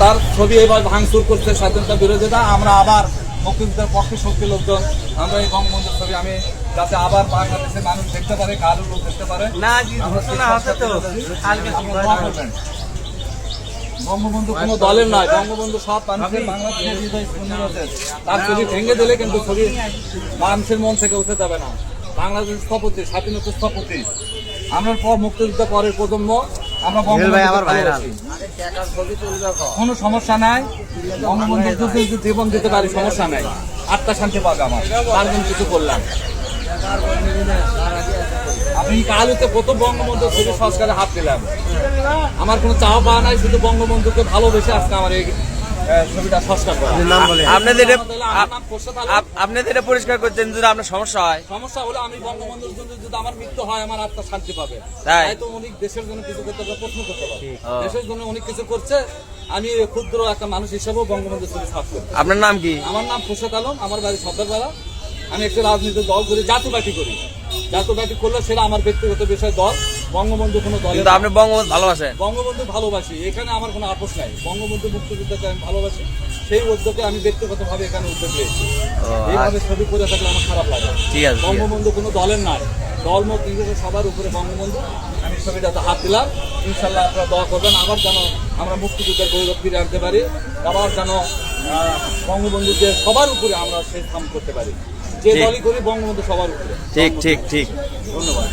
তার ছবি এবার ভাঙচুর করছে স্বাধীনতা বিরোধীরা। আমরা আবার মুক্তিযুদ্ধের পক্ষে শক্তি লোকজন আমরা এই বঙ্গবন্ধুর ছবি আমি যাতে আবার বাংলাদেশের মানুষ দেখতে পারে, কারো লোক দেখতে পারে। বঙ্গবন্ধু কোনো দলের নয়, বঙ্গবন্ধু সব মানুষের, বাংলাদেশের হৃদয় স্পন্দনের। তার ছবি ভেঙে দিলে কিন্তু ছবি মানুষের মন থেকে উঠে যাবে না। বাংলাদেশ স্থপতি, স্বাধীনতা স্থপতি। আমরা মুক্তিযুদ্ধ পরের প্রজন্ম, আমরা কোনো সমস্যা নাই। বঙ্গবন্ধুর যদি জীবন দিতে পারি সমস্যা নাই, আত্মা শান্তি পাবে আমার, তার জন্য কিছু করলাম। আপনি কালুতে প্রথম বঙ্গবন্ধু ছবি সংস্কারে হাত দিলাম। আমার কোনো চাওয়া পাওয়া নাই, শুধু বঙ্গবন্ধুকে ভালোবেসে আজকে আমার এই ছবিটা সংস্কার করা। আপনাদের এটা পরিষ্কার করছেন যদি আপনার সমস্যা হয়, সমস্যা হলে আমি বঙ্গবন্ধুর জন্য যদি আমার মৃত্যু হয় আমার আত্মা শান্তি পাবে। তাই তো অনেক দেশের জন্য কিছু করতে পারে, প্রশ্ন করতে পারে, দেশের জন্য অনেক কিছু করছে। আমি ক্ষুদ্র একটা মানুষ হিসেবেও বঙ্গবন্ধুর ছবি সাফ করি। আপনার নাম কি? আমার নাম খোরশেদ আলম, আমার বাড়ি সর্দারপাড়া। আমি একটা রাজনৈতিক দল করি, জাতীয় পার্টি করি। জাতীয় পার্টি করলে সেটা আমার ব্যক্তিগত বিষয়, দল। বঙ্গবন্ধু কোনো দল, আপনি বঙ্গবন্ধু ভালোবাসেন? বঙ্গবন্ধু ভালোবাসি, এখানে আমার কোনো আপোষ নাই। বঙ্গবন্ধু মুক্তিযুদ্ধকে আমি ভালোবাসি, সেই উদ্যোগে আমি ব্যক্তিগতভাবে এখানে উদ্যোগ নিয়েছি। এইভাবে ছবি করে থাকলে আমার খারাপ লাগে। ঠিক আছে, বঙ্গবন্ধু কোনো দলের নাই, দলমত নিজেদের সবার উপরে বঙ্গবন্ধু। আমি ছবিটাতে হাত দিলাম। ইনশাল্লাহ আপনারা দোয়া করবেন আবার যেন আমরা মুক্তিযুদ্ধের গৌরব ফিরে আনতে পারি, আবার যেন বঙ্গবন্ধুকে সবার উপরে আমরা সেই কাম করতে পারি। যে দলই করি বঙ্গবন্ধু সবার উপরে। ঠিক ঠিক ঠিক। ধন্যবাদ।